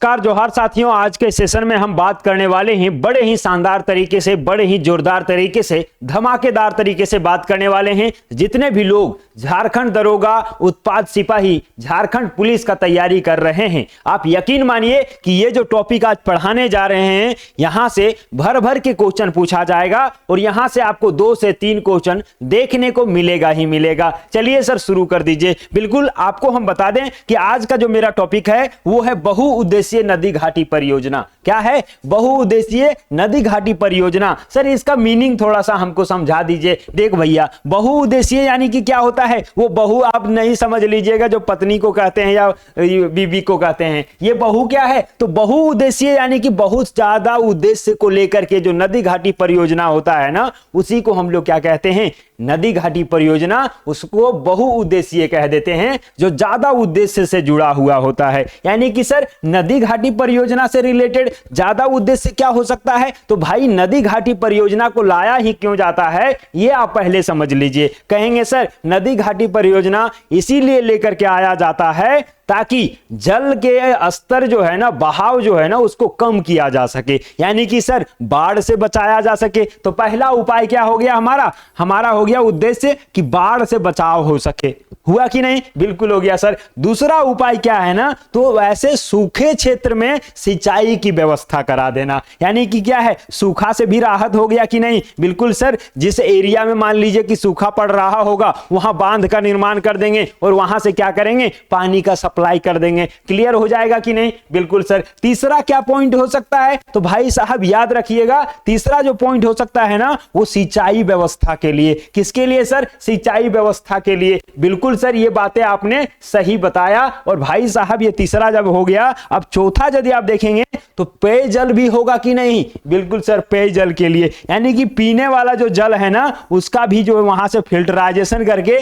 Car जोहार साथियों, आज के सेशन में हम बात करने वाले हैं बड़े ही शानदार तरीके से, बड़े ही जोरदार तरीके से, धमाकेदार तरीके से बात करने वाले हैं। जितने भी लोग झारखंड दरोगा, उत्पाद सिपाही, झारखंड पुलिस का तैयारी कर रहे हैं, आप यकीन मानिए कि ये जो टॉपिक आज पढ़ाने जा रहे हैं, यहां से भर भर के क्वेश्चन पूछा जाएगा और यहां से आपको 2 से 3 क्वेश्चन देखने को मिलेगा ही मिलेगा। चलिए सर शुरू कर दीजिए। बिल्कुल आपको हम बता दें कि आज का जो मेरा टॉपिक है वो है बहुउद्देशीय नदी घाटी परियोजना। क्या है? बहुउद्देशीय नदी घाटी परियोजना। सर इसका मीनिंग थोड़ा सा हमको समझा दीजिए। देख भैया, बहुउद्देशीय यानी कि क्या होता है? वो बहु आप नहीं समझ लीजिएगा जो पत्नी को कहते हैं या बीवी को कहते हैं। ये बहु क्या है? तो बहुउद्देशीय यानी कि बहुत ज्यादा उद्देश्य को लेकर के जो नदी घाटी परियोजना होता है ना, उसी को हम लोग क्या कहते हैं? नदी घाटी परियोजना। उसको बहुउद्देशीय कह देते हैं, जो ज्यादा उद्देश्य से जुड़ा हुआ होता है। यानी कि सर नदी घाटी परियोजना से रिलेटेड ज्यादा उद्देश्य क्या हो सकता है? तो भाई नदी घाटी परियोजना को लाया ही क्यों जाता है, ये आप पहले समझ लीजिए। कहेंगे सर नदी घाटी परियोजना इसीलिए लेकर के आया जाता है ताकि जल के स्तर जो है ना, बहाव जो है ना, उसको कम किया जा सके, यानी कि सर बाढ़ से बचाया जा सके। तो पहला उपाय क्या हो गया हमारा हो गया उद्देश्य कि बाढ़ से बचाव हो सके। हुआ कि नहीं? बिल्कुल हो गया सर। दूसरा उपाय क्या है ना, तो वैसे सूखे क्षेत्र में सिंचाई की व्यवस्था करा देना, यानी कि क्या है, सूखा से भी राहत हो गया कि नहीं? बिल्कुल सर। जिस एरिया में मान लीजिए कि सूखा पड़ रहा होगा, वहां बांध का निर्माण कर देंगे और वहां से क्या करेंगे, पानी का सप्लाई कर देंगे। क्लियर हो जाएगा कि नहीं? बिल्कुल सर। तीसरा क्या पॉइंट हो सकता है? तो भाई साहब याद रखिएगा, तीसरा जो पॉइंट हो सकता है ना, वो सिंचाई व्यवस्था के लिए। किसके लिए सर? सिंचाई व्यवस्था के लिए। बिल्कुल सर, ये बातें आपने सही बताया। और भाई साहब ये तीसरा जब हो गया, अब चौथा यदि आप देखेंगे तो पेयजल भी होगा कि नहीं? बिल्कुल सर, पेयजल के लिए, यानी कि पीने वाला जो जल है ना, उसका भी जो वहां से फिल्टराइजेशन करके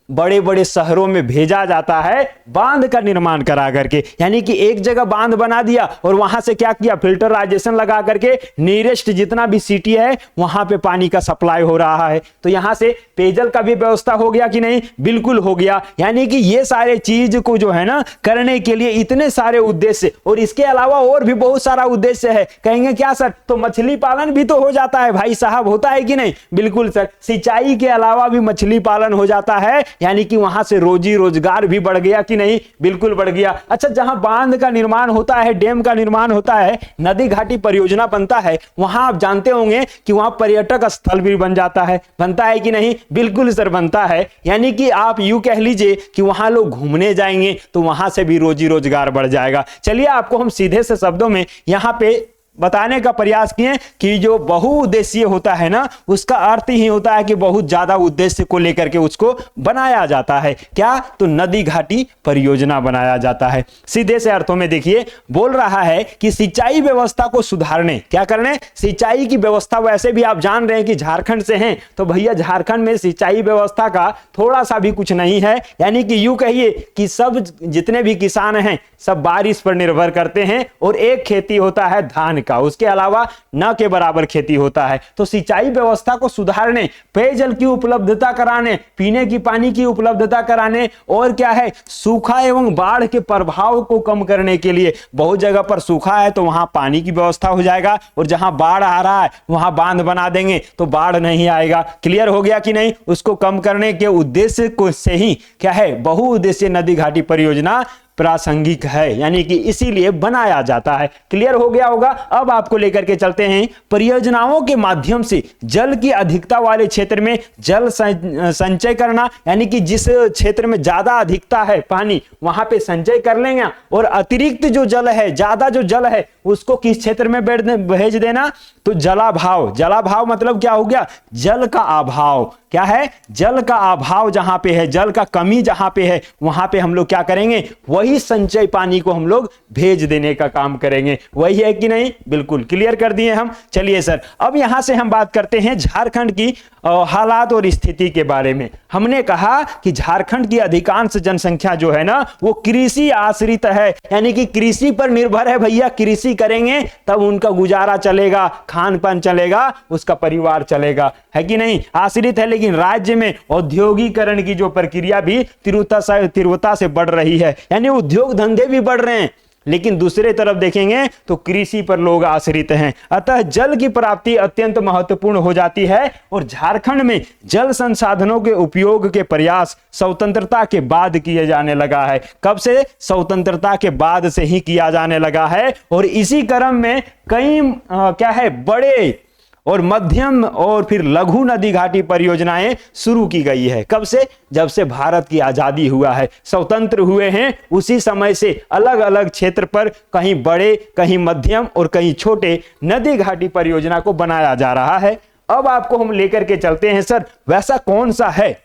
बड़े बड़े शहरों में भेजा जाता है, बांध का निर्माण करा करके। यानी कि एक जगह बांध बना दिया और वहां से क्या किया, फिल्टराइजेशन लगा करके नियरेस्ट जितना भी सिटी है वहां पे पानी का सप्लाई हो रहा है। तो यहां से पेयजल का भी व्यवस्था हो गया कि नहीं? बिल्कुल हो गया। यानी कि ये सारे चीज को जो है ना करने के लिए इतने सारे उद्देश्य, और इसके अलावा और भी बहुत सारा उद्देश्य है। कहेंगे क्या सर? तो मछली पालन भी तो हो जाता है भाई साहब, होता है कि नहीं? बिल्कुल सर। सिंचाई के अलावा भी मछली पालन हो जाता है, यानी कि वहां से रोजी रोजगार भी बढ़ गया कि नहीं? बिल्कुल बढ़ गया। अच्छा, जहां बांध का निर्माण होता है, डैम का निर्माण होता है, नदी घाटी परियोजना बनता है, वहां आप जानते होंगे कि वहां पर्यटक स्थल भी बन जाता है। बनता है कि नहीं? बिल्कुल सर बनता है। यानी कि आप यूं कह लीजिए कि वहां लोग घूमने जाएंगे तो वहां से भी रोजी रोजगार बढ़ जाएगा। चलिए आपको हम सीधे से शब्दों में यहां पे बताने का प्रयास किए कि जो बहुउद्देशीय होता है ना, उसका अर्थ ही होता है कि बहुत ज्यादा उद्देश्य को लेकर के उसको बनाया जाता है। क्या? तो नदी घाटी परियोजना बनाया जाता है। सीधे से अर्थों में देखिए, बोल रहा है कि सिंचाई व्यवस्था को सुधारने, क्या करने? सिंचाई की व्यवस्था। वैसे भी आप जान रहे हैं कि झारखंड से हैं, तो भैया झारखंड में सिंचाई व्यवस्था का थोड़ा सा भी कुछ नहीं है। यानी कि यूं कहिए कि सब जितने भी किसान हैं सब बारिश पर निर्भर करते हैं, और एक खेती होता है धान का, उसके अलावा न के बराबर खेती होता है। तो सिंचाई व्यवस्था को सुधारने, पेयजल की उपलब्धता कराने, पीने की पानी की उपलब्धता कराने, और क्या है, सूखा एवं बाढ़ के प्रभाव को कम करने के लिए। बहुत जगह पर सूखा है तो वहां पानी की व्यवस्था हो जाएगा, और जहां बाढ़ आ रहा है वहां बांध बना देंगे तो बाढ़ नहीं आएगा। क्लियर हो गया कि नहीं? उसको कम करने के उद्देश्य को से ही क्या है, बहुउद्देशीय नदी घाटी परियोजना प्रासंगिक है, यानी कि इसीलिए बनाया जाता है। क्लियर हो गया होगा। अब आपको लेकर के चलते हैं, परियोजनाओं के माध्यम से जल की अधिकता वाले क्षेत्र में जल संचय करना, यानी कि जिस क्षेत्र में ज्यादा अधिकता है पानी, वहां पे संचय कर लेंगे, और अतिरिक्त जो जल है, ज्यादा जो जल है, उसको किस क्षेत्र में भेज देना? तो जलाभाव। जलाभाव मतलब क्या हो गया? जल का अभाव। क्या है? जल का अभाव जहां पे है, जल का कमी जहां पे है, वहां पे हम लोग क्या करेंगे? वही संचय पानी को हम लोग भेज देने का काम करेंगे। वही है कि नहीं? बिल्कुल क्लियर कर दिए हम। चलिए सर, अब यहां से हम बात करते हैं झारखंड की हालात और स्थिति के बारे में। हमने कहा कि झारखंड की अधिकांश जनसंख्या जो है ना, वो कृषि आश्रित है, यानी कि कृषि पर निर्भर है। भैया कृषि करेंगे तब उनका गुजारा चलेगा, खान पान चलेगा, उसका परिवार चलेगा, है कि नहीं? आश्रित है। लेकिन राज्य में औद्योगिकरण की जो प्रक्रिया भी तीव्रता से बढ़ रही है, यानी उद्योग धंधे भी बढ़ रहे हैं। लेकिन दूसरे तरफ देखेंगे तो कृषि पर लोग आश्रित हैं। अतः जल की प्राप्ति अत्यंत महत्वपूर्ण हो जाती है और झारखंड में जल संसाधनों के उपयोग के प्रयास स्वतंत्रता के बाद किए जाने लगा है। कब से? स्वतंत्रता के बाद से ही किया जाने लगा है। और इसी क्रम में कई बड़े और मध्यम और फिर लघु नदी घाटी परियोजनाएं शुरू की गई है। कब से? जब से भारत की आजादी हुआ है, स्वतंत्र हुए हैं, उसी समय से अलग अलग क्षेत्र पर कहीं बड़े, कहीं मध्यम और कहीं छोटे नदी घाटी परियोजना को बनाया जा रहा है। अब आपको हम लेकर के चलते हैं सर, वैसा कौन सा है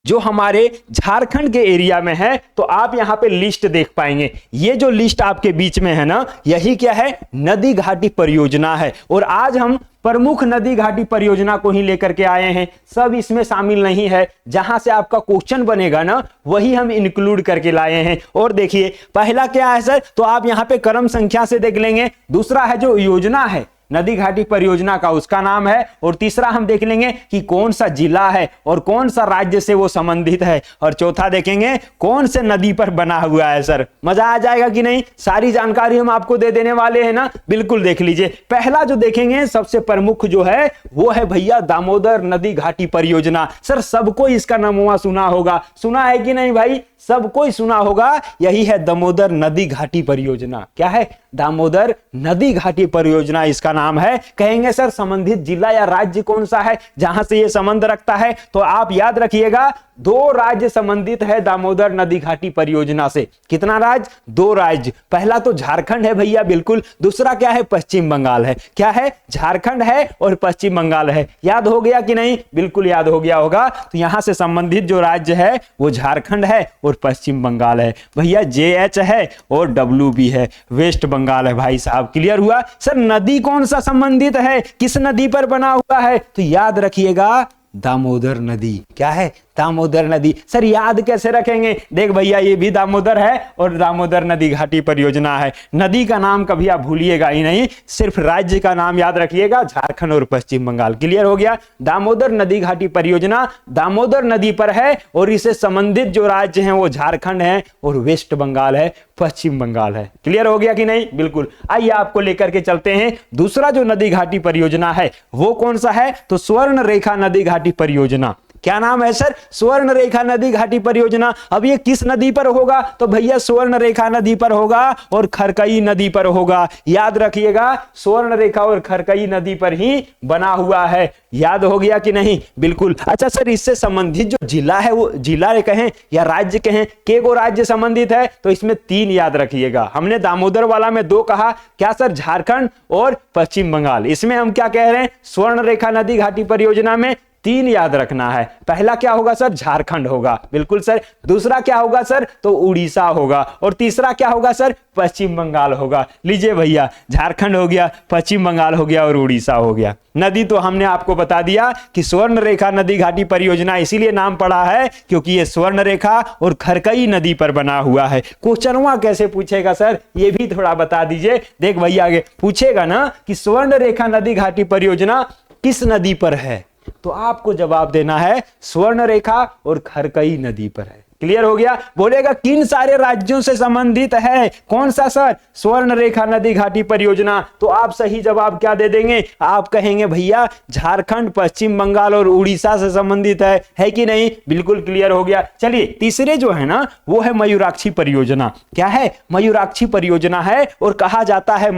जो हमारे झारखंड के एरिया में है। तो आप यहां पे लिस्ट देख पाएंगे, ये जो लिस्ट आपके बीच में है ना, यही क्या है? नदी घाटी परियोजना है। और आज हम प्रमुख नदी घाटी परियोजना को ही लेकर के आए हैं, सब इसमें शामिल नहीं है। जहां से आपका क्वेश्चन बनेगा ना, वही हम इंक्लूड करके लाए हैं। और देखिए पहला क्या है सर, तो आप यहां पे क्रम संख्या से देख लेंगे। दूसरा है जो योजना है नदी घाटी परियोजना का, उसका नाम है। और तीसरा हम देख लेंगे कि कौन सा जिला है और कौन सा राज्य से वो संबंधित है। और चौथा देखेंगे कौन से नदी पर बना हुआ है। सर मजा आ जाएगा कि नहीं? सारी जानकारी हम आपको दे देने वाले हैं ना, बिल्कुल देख लीजिए। पहला जो देखेंगे सबसे प्रमुख जो है वो है भैया दामोदर नदी घाटी परियोजना। सर सबको इसका नाम सुना होगा, सुना है कि नहीं भाई? सबको ही सुना होगा, यही है दामोदर नदी घाटी परियोजना। क्या है? दामोदर नदी घाटी परियोजना इसका नाम है। कहेंगे सर संबंधित जिला या राज्य कौन सा है जहां से ये संबंध रखता है? तो आप याद रखिएगा, 2 राज्य संबंधित है दामोदर नदी घाटी परियोजना से। कितना राज्य? 2 राज्य। पहला तो झारखंड है भैया, बिल्कुल। दूसरा क्या है? पश्चिम बंगाल है। क्या है? झारखंड है और पश्चिम बंगाल है। याद हो गया कि नहीं? बिल्कुल याद हो गया होगा। तो यहां से संबंधित जो राज्य है वो झारखंड है और पश्चिम बंगाल है। भैया JH है और WB है, वेस्ट बंगाल है। भाई साहब क्लियर हुआ? सर नदी कौन सा संबंधित है, किस नदी पर बना हुआ है? तो याद रखिएगा दामोदर नदी। क्या है? दामोदर नदी। सर याद कैसे रखेंगे? देख भैया ये भी दामोदर है और दामोदर नदी घाटी परियोजना है। नदी का नाम कभी आप भूलिएगा ही नहीं, सिर्फ राज्य का नाम याद रखिएगा, झारखंड और पश्चिम बंगाल। क्लियर हो गया? दामोदर नदी घाटी परियोजना दामोदर नदी पर है और इससे संबंधित जो राज्य हैं वो झारखंड है और वेस्ट बंगाल है, पश्चिम बंगाल है। क्लियर हो गया कि नहीं? बिल्कुल। आइए आपको लेकर के चलते हैं। दूसरा जो नदी घाटी परियोजना है वो कौन सा है? तो स्वर्ण रेखा नदी घाटी परियोजना। क्या नाम है सर? स्वर्ण रेखा नदी घाटी परियोजना। अब ये किस नदी पर होगा? तो भैया स्वर्ण रेखा नदी पर होगा और खरकई नदी पर होगा। याद रखिएगा, स्वर्ण रेखा और खरकई नदी पर ही बना हुआ है। याद हो गया कि नहीं? बिल्कुल। अच्छा सर इससे संबंधित जो जिला है वो जिला कहें या राज्य कहें, के को राज्य संबंधित है? तो इसमें 3 याद रखिएगा। हमने दामोदर वाला में 2 कहा, क्या सर? झारखंड और पश्चिम बंगाल। इसमें हम क्या कह रहे हैं? स्वर्ण रेखा नदी घाटी परियोजना में 3 याद रखना है। पहला क्या होगा सर? झारखंड होगा, बिल्कुल सर। दूसरा क्या होगा सर? तो उड़ीसा होगा। और तीसरा क्या होगा सर? पश्चिम बंगाल होगा। लीजिए भैया, झारखंड हो गया, पश्चिम बंगाल हो गया और उड़ीसा हो गया। नदी तो हमने आपको बता दिया कि स्वर्ण रेखा नदी घाटी परियोजना इसीलिए नाम पड़ा है क्योंकि ये स्वर्ण रेखा और खरकई नदी पर बना हुआ है। क्वेश्चनवा कैसे पूछेगा सर, ये भी थोड़ा बता दीजिए। देख भैया आगे पूछेगा ना कि स्वर्ण रेखा नदी घाटी परियोजना किस नदी पर है, तो आपको जवाब देना है स्वर्ण रेखा और खरकई नदी पर है। क्लियर हो गया? बोलेगा किन सारे राज्यों से संबंधित है? कौन सा सर? स्वर्ण रेखा नदी घाटी परियोजना। तो आप सही जवाब क्या दे देंगे? आप कहेंगे भैया झारखंड, पश्चिम बंगाल और उड़ीसा से संबंधित है कि नहीं? बिल्कुल क्लियर हो गया। चलिए तीसरे जो है ना वो है मयूराक्षी परियोजना। क्या है? मयूराक्षी परियोजना है और कहा जाता है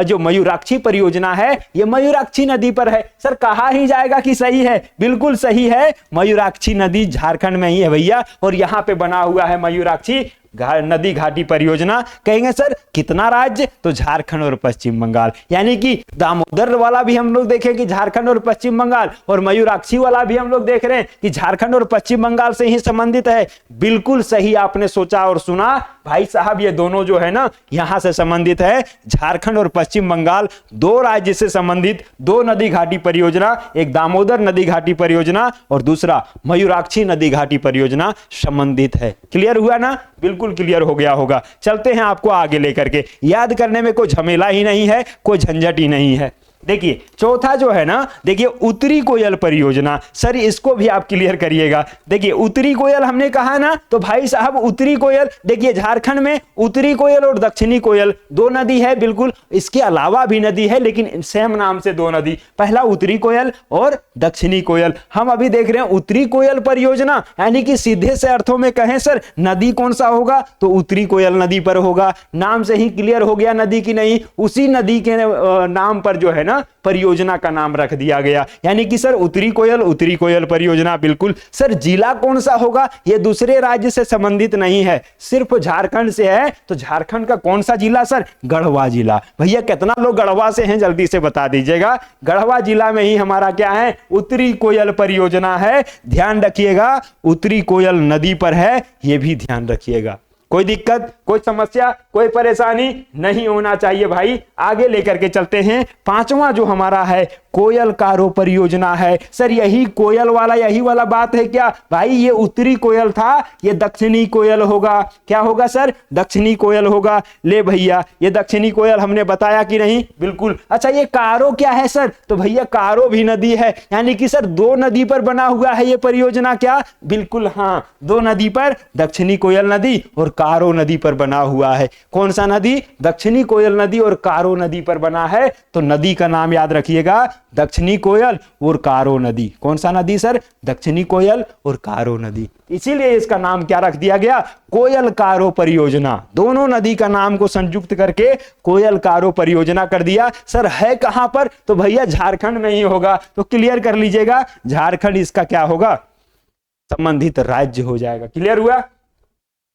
जो मयूराक्षी परियोजना है ये मयूराक्षी नदी पर है। सर कहा ही जाएगा कि सही है? बिल्कुल सही है, मयूराक्षी नदी झारखंड में ही है भैया और यहां पे बना हुआ है मयूराक्षी नदी घाटी परियोजना। कहेंगे सर कितना राज्य? तो झारखंड और पश्चिम बंगाल। यानी कि दामोदर वाला भी हम लोग देखें कि झारखंड और पश्चिम बंगाल, और मयूराक्षी वाला भी हम लोग देख रहे हैं कि झारखंड और पश्चिम बंगाल से ही संबंधित है। बिल्कुल सही आपने सोचा और सुना भाई साहब, ये दोनों जो है ना यहां से संबंधित है। झारखंड और पश्चिम बंगाल 2 राज्य से संबंधित 2 नदी घाटी परियोजना, एक दामोदर नदी घाटी परियोजना और दूसरा मयूराक्षी नदी घाटी परियोजना संबंधित है। क्लियर हुआ ना? बिल्कुल क्लियर हो गया होगा। चलते हैं आपको आगे लेकर के। याद करने में कोई झमेला ही नहीं है, कोई झंझट ही नहीं है। देखिए चौथा जो है ना, देखिए उत्तरी कोयल परियोजना। सर इसको भी आप क्लियर करिएगा। देखिए उत्तरी कोयल हमने कहा ना, तो भाई साहब उत्तरी कोयल, देखिए झारखंड में उत्तरी कोयल और दक्षिणी कोयल दो नदी है, बिल्कुल इसके अलावा भी नदी है लेकिन सेम नाम से दो नदी, पहला उत्तरी कोयल और दक्षिणी कोयल। हम अभी देख रहे हैं उत्तरी कोयल परियोजना, यानी कि सीधे से अर्थों में कहें सर नदी कौन सा होगा तो उत्तरी कोयल नदी पर होगा। नाम से ही क्लियर हो गया नदी की नहीं, उसी नदी के नाम पर जो है ना परियोजना का नाम रख दिया गया, यानी कि सर उत्तरी कोयल परियोजना। बिल्कुल सर जिला कौन सा होगा, यह दूसरे राज्य से संबंधित नहीं है, सिर्फ झारखंड से है, तो झारखंड का कौन सा जिला सर, गढ़वा जिला। भैया कितना लोग गढ़वा से हैं जल्दी से बता दीजिएगा। गढ़वा जिला में ही हमारा क्या है, उत्तरी कोयल परियोजना है। ध्यान रखिएगा उत्तरी कोयल नदी पर है, यह भी ध्यान रखिएगा। कोई दिक्कत, कोई समस्या, कोई परेशानी नहीं होना चाहिए भाई। आगे लेकर के चलते हैं। पांचवा जो हमारा है कोयल कारो परियोजना है। सर यही कोयल वाला, यही वाला बात है क्या भाई, ये उत्तरी कोयल था, ये दक्षिणी कोयल होगा। क्या होगा सर, दक्षिणी कोयल होगा। ले भैया ये दक्षिणी कोयल हमने बताया कि नहीं, बिल्कुल। अच्छा ये कारो क्या है सर, तो भैया कारो भी नदी है, यानी कि सर दो नदी पर बना हुआ है ये परियोजना। क्या, बिल्कुल हाँ, दो नदी पर, दक्षिणी कोयल नदी और कारो नदी पर बना हुआ है। कौन सा नदी, दक्षिणी कोयल नदी और कारो नदी पर बना है। तो नदी का नाम याद रखिएगा, दक्षिणी कोयल और कारो नदी। कौन सा नदी सर, दक्षिणी कोयल और कारो नदी। इसीलिए इसका नाम क्या रख दिया गया, कोयल कारो परियोजना। दोनों नदी का नाम को संयुक्त करके कोयल कारो परियोजना कर दिया। सर है कहां पर, तो भैया झारखंड में ही होगा। तो क्लियर कर लीजिएगा, झारखंड इसका क्या होगा, संबंधित राज्य हो जाएगा। क्लियर हुआ।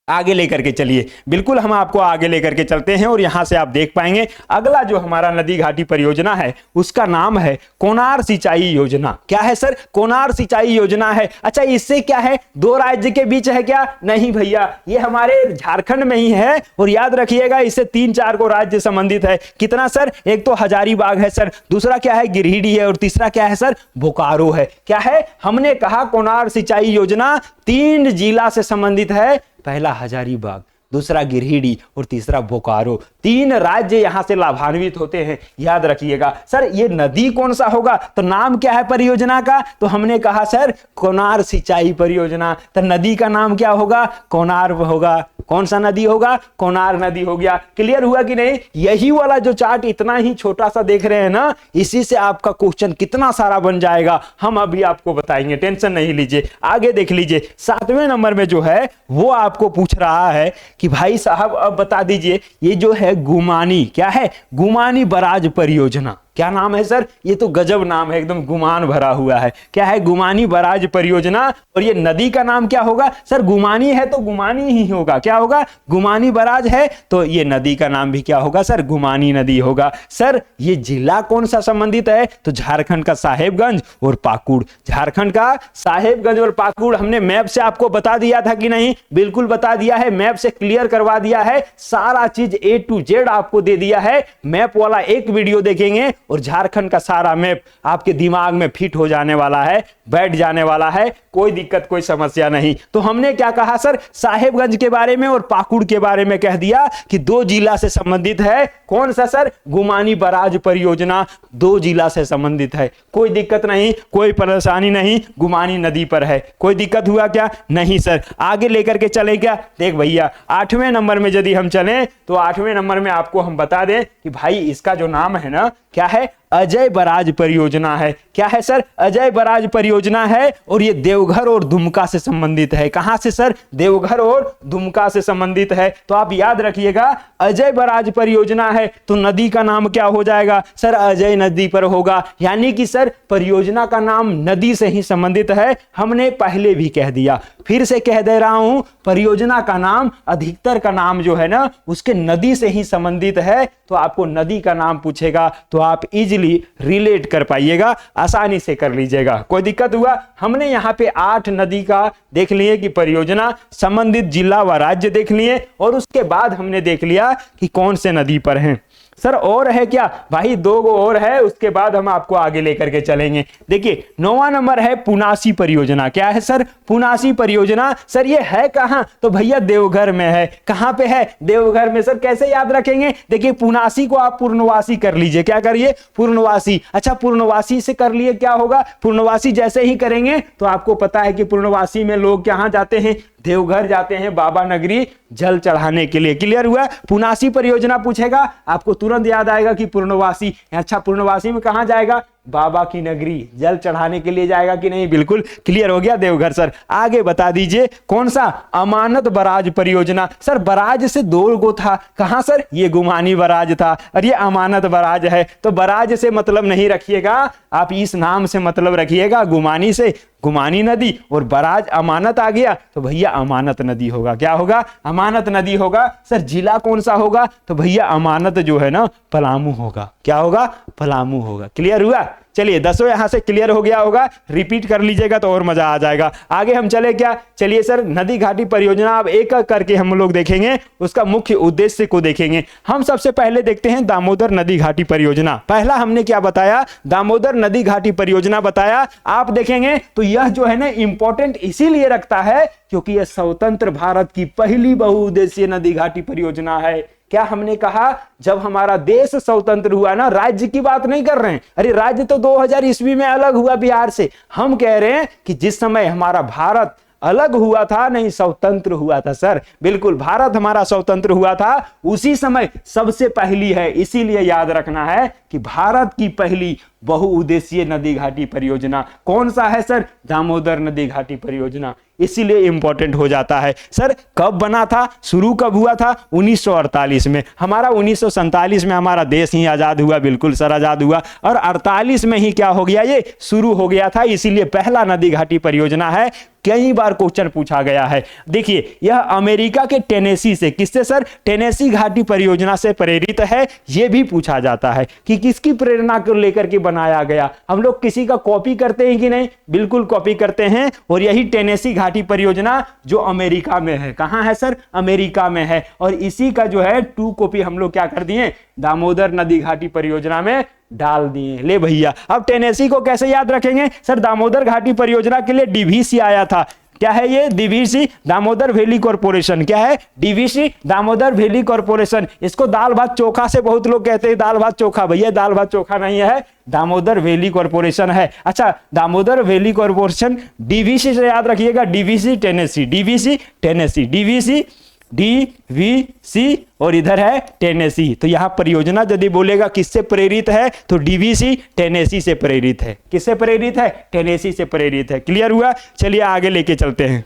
आगे लेकर के चलिए, बिल्कुल हम आपको आगे लेकर के चलते हैं और यहां से आप देख पाएंगे अगला जो हमारा नदी घाटी परियोजना है उसका नाम है कोनार सिंचाई योजना। क्या है सर, कोनार सिंचाई योजना है। अच्छा इससे क्या है, दो राज्य के बीच है क्या, नहीं भैया ये हमारे झारखंड में ही है। और याद रखिएगा इससे 3-4 को राज्य संबंधित है। कितना सर, एक तो हजारीबाग है सर, दूसरा क्या है गिरिडीह है और तीसरा क्या है सर, बोकारो है। क्या है, हमने कहा कोनार सिंचाई योजना 3 जिला से संबंधित है, पहला हजारीबाग, दूसरा गिरिडीह और तीसरा बोकारो। 3 राज्य यहां से लाभान्वित होते हैं, याद रखिएगा। सर ये नदी कौन सा होगा, तो नाम क्या है परियोजना का, तो हमने कहा सर कोनार सिंचाई परियोजना। तो नदी का नाम क्या होगा, कोनार होगा। कौन सा नदी होगा, कोनार नदी हो गया। क्लियर हुआ कि नहीं। यही वाला जो चार्ट इतना ही छोटा सा देख रहे हैं ना, इसी से आपका क्वेश्चन कितना सारा बन जाएगा हम अभी आपको बताएंगे, टेंशन नहीं लीजिए। आगे देख लीजिए 7वें नंबर में जो है वो आपको पूछ रहा है कि भाई साहब अब बता दीजिए ये जो है गुमानी, क्या है, गुमानी बराज परियोजना। क्या नाम है सर, ये तो गजब नाम है, एकदम गुमान भरा हुआ है। क्या है, गुमानी बराज परियोजना। और ये नदी का नाम क्या होगा सर, गुमानी है तो गुमानी ही होगा। क्या होगा, गुमानी बराज है तो ये नदी का नाम भी क्या होगा सर, गुमानी नदी होगा। सर ये जिला कौन सा संबंधित है, तो झारखंड का साहेबगंज और पाकुड़। झारखंड का साहेबगंज और पाकुड़ हमने मैप से आपको बता दिया था कि नहीं, बिल्कुल बता दिया है, मैप से क्लियर करवा दिया है, सारा चीज A to Z आपको दे दिया है। मैप वाला एक वीडियो देखेंगे और झारखंड का सारा मैप आपके दिमाग में फिट हो जाने वाला है, बैठ जाने वाला है, कोई दिक्कत कोई समस्या नहीं। तो हमने क्या कहा सर, साहेबगंज के बारे में और पाकुड़ के बारे में कह दिया कि 2 जिला से संबंधित है। कौन सा सर, गुमानी बराज परियोजना 2 जिला से संबंधित है। कोई दिक्कत नहीं, कोई परेशानी नहीं, गुमानी नदी पर है। कोई दिक्कत हुआ क्या, नहीं सर। आगे लेकर के चले क्या, देख भैया 8वें नंबर में यदि हम चलें तो 8वें नंबर में आपको हम बता दें कि भाई इसका जो नाम है ना, क्या है, अजय बराज परियोजना है। क्या है सर, अजय बराज परियोजना है और ये देवघर और दुमका से संबंधित है। कहां से सर, देवघर और दुमका से संबंधित है। तो आप याद रखिएगा अजय बराज परियोजना है तो नदी का नाम क्या हो जाएगा सर, अजय नदी पर होगा। यानी कि सर परियोजना का नाम नदी से ही संबंधित है, हमने पहले भी कह दिया, फिर से कह दे रहा हूं, परियोजना का नाम, अधिकतर का नाम जो है ना उसके नदी से ही संबंधित है। तो आपको नदी का नाम पूछेगा तो आप इजीली रिलेट कर पाइएगा, आसानी से कर लीजिएगा। कोई दिक्कत हुआ, हमने यहाँ पे 8 नदी का देख लिए कि परियोजना, संबंधित जिला व राज्य देख लिए और उसके बाद हमने देख लिया कि कौन से नदी पर हैं। सर और है क्या भाई? 2 गो और है, उसके बाद हम आपको आगे लेकर के चलेंगे। देखिए 9वां नंबर है पुनासी परियोजना। क्या है सर? पुनासी परियोजना। सर ये है कहां? तो भैया देवघर में है। कहां पे है? देवघर में। सर कैसे याद रखेंगे? देखिए पुनासी को आप पूर्णवासी कर लीजिए। क्या करिए? पूर्णवासी। अच्छा पूर्णवासी से कर लिए क्या होगा? पूर्णवासी जैसे ही करेंगे तो आपको पता है कि पूर्णवासी में लोग कहां जाते हैं? देवघर जाते हैं बाबा नगरी जल चढ़ाने के लिए। क्लियर हुआ? पुनासी परियोजना पूछेगा आपको तुरंत याद आएगा कि पूर्णवासी। अच्छा पूर्णवासी में कहां जाएगा? बाबा की नगरी जल चढ़ाने के लिए जाएगा कि नहीं? बिल्कुल क्लियर हो गया, देवघर। सर आगे बता दीजिए कौन सा? अमानत बराज परियोजना। सर बराज से 2 गो था। कहां सर? ये गुमानी बराज था और ये अमानत बराज है। तो बराज से मतलब नहीं रखिएगा आप, इस नाम से मतलब रखिएगा, गुमानी से गुमानी नदी, और बराज अमानत आ गया तो भैया अमानत नदी होगा। क्या होगा? अमानत नदी होगा। सर जिला कौन सा होगा? तो भैया अमानत जो है ना पलामू होगा। क्या होगा? पलामू होगा। क्लियर हुआ? चलिए 10 यहां से क्लियर हो गया होगा, रिपीट कर लीजिएगा तो और मजा आ जाएगा। आगे हम चले क्या? चलिए सर नदी घाटी परियोजना अब एक एक करके हम लोग देखेंगे, उसका मुख्य उद्देश्य को देखेंगे। हम सबसे पहले देखते हैं दामोदर नदी घाटी परियोजना। पहला हमने क्या बताया? दामोदर नदी घाटी परियोजना बताया। आप देखेंगे तो यह जो है ना इंपॉर्टेंट इसीलिए रखता है क्योंकि यह स्वतंत्र भारत की पहली बहुउद्देशीय नदी घाटी परियोजना है। क्या हमने कहा? जब हमारा देश स्वतंत्र हुआ ना, राज्य की बात नहीं कर रहे हैं, अरे राज्य तो 2000 ईस्वी में अलग हुआ बिहार से। हम कह रहे हैं कि जिस समय हमारा भारत अलग हुआ था, नहीं स्वतंत्र हुआ था। सर बिल्कुल भारत हमारा स्वतंत्र हुआ था उसी समय सबसे पहली है, इसीलिए याद रखना है कि भारत की पहली बहुउद्देशीय नदी घाटी परियोजना कौन सा है सर? दामोदर नदी घाटी परियोजना। इसीलिए इंपॉर्टेंट हो जाता है। सर कब बना था? शुरू कब हुआ था? 1948 में। हमारा 1947 में हमारा देश ही आजाद हुआ। बिल्कुल सर आजाद हुआ, और 48 में ही क्या हो गया? ये शुरू हो गया था। इसीलिए पहला नदी घाटी परियोजना है। कई बार क्वेश्चन पूछा गया है। देखिए यह अमेरिका के टेनेसी से, किससे सर? टेनेसी घाटी परियोजना से प्रेरित है। यह भी पूछा जाता है कि किसकी प्रेरणा को लेकर के बनाया गया। हम लोग किसी का कॉपी करते हैं कि नहीं? बिल्कुल कॉपी करते हैं। और यही टेनेसी घाटी परियोजना जो अमेरिका में है। कहां है सर? अमेरिका में है। और इसी का जो है 2 कॉपी हम लोग क्या कर दिए? दामोदर नदी घाटी परियोजना में डाल दिए। ले भैया अब टेनेसी को कैसे याद रखेंगे सर? दामोदर घाटी परियोजना के लिए डीवीसी आया था। क्या है ये? DVC, Damodar valley corporation. क्या है? DVC, Damodar valley corporation. इसको दाल भात चोखा से बहुत लोग कहते हैं दाल भात चोखा। भैया दाल भात चोखा नहीं है, दामोदर वैली कॉर्पोरेशन है। अच्छा दामोदर वैली कॉर्पोरेशन डीवीसी से याद रखिएगा। DVC Tennessee, DVC Tennessee, DVC DVC, और इधर है टेनेसी। तो यहां परियोजना यदि बोलेगा किससे प्रेरित है तो डीवीसी टेनेसी से प्रेरित है। किससे प्रेरित है? टेनेसी से प्रेरित है। क्लियर हुआ? चलिए आगे लेके चलते हैं।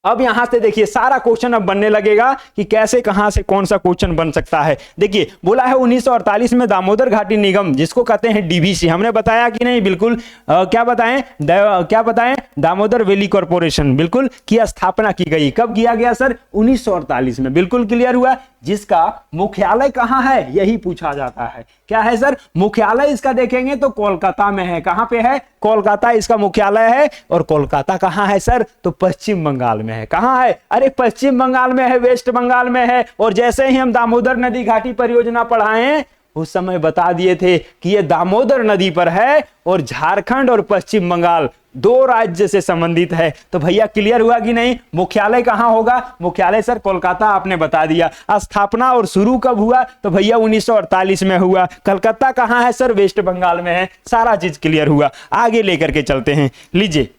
अब यहां से देखिए सारा क्वेश्चन अब बनने लगेगा कि कैसे कहां से कौन सा क्वेश्चन बन सकता है। देखिए बोला है 1948 में दामोदर घाटी निगम, जिसको कहते हैं डीवीसी, हमने बताया कि नहीं? बिल्कुल क्या बताएं? क्या बताएं? दामोदर वैली कॉर्पोरेशन बिल्कुल की स्थापना की गई। कब किया गया सर? 1948 में। बिल्कुल क्लियर हुआ। जिसका मुख्यालय कहां है यही पूछा जाता है। क्या है सर? मुख्यालय इसका देखेंगे तो कोलकाता में है। कहां पे है? कोलकाता इसका मुख्यालय है। और कोलकाता कहां है सर? तो पश्चिम बंगाल में है। कहां है? अरे पश्चिम बंगाल में है, वेस्ट बंगाल में है। और जैसे ही हम दामोदर नदी घाटी परियोजना पढ़ाएं उस समय बता दिए थे कि यह दामोदर नदी पर है और झारखंड और पश्चिम बंगाल 2 राज्य से संबंधित है। तो भैया क्लियर हुआ कि नहीं? मुख्यालय कहां होगा? मुख्यालय सर कोलकाता, आपने बता दिया। स्थापना और शुरू कब हुआ? तो भैया 1948 में हुआ। कलकत्ता कहां है सर? वेस्ट बंगाल में है। सारा चीज क्लियर हुआ। आगे लेकर के चलते हैं। लीजिए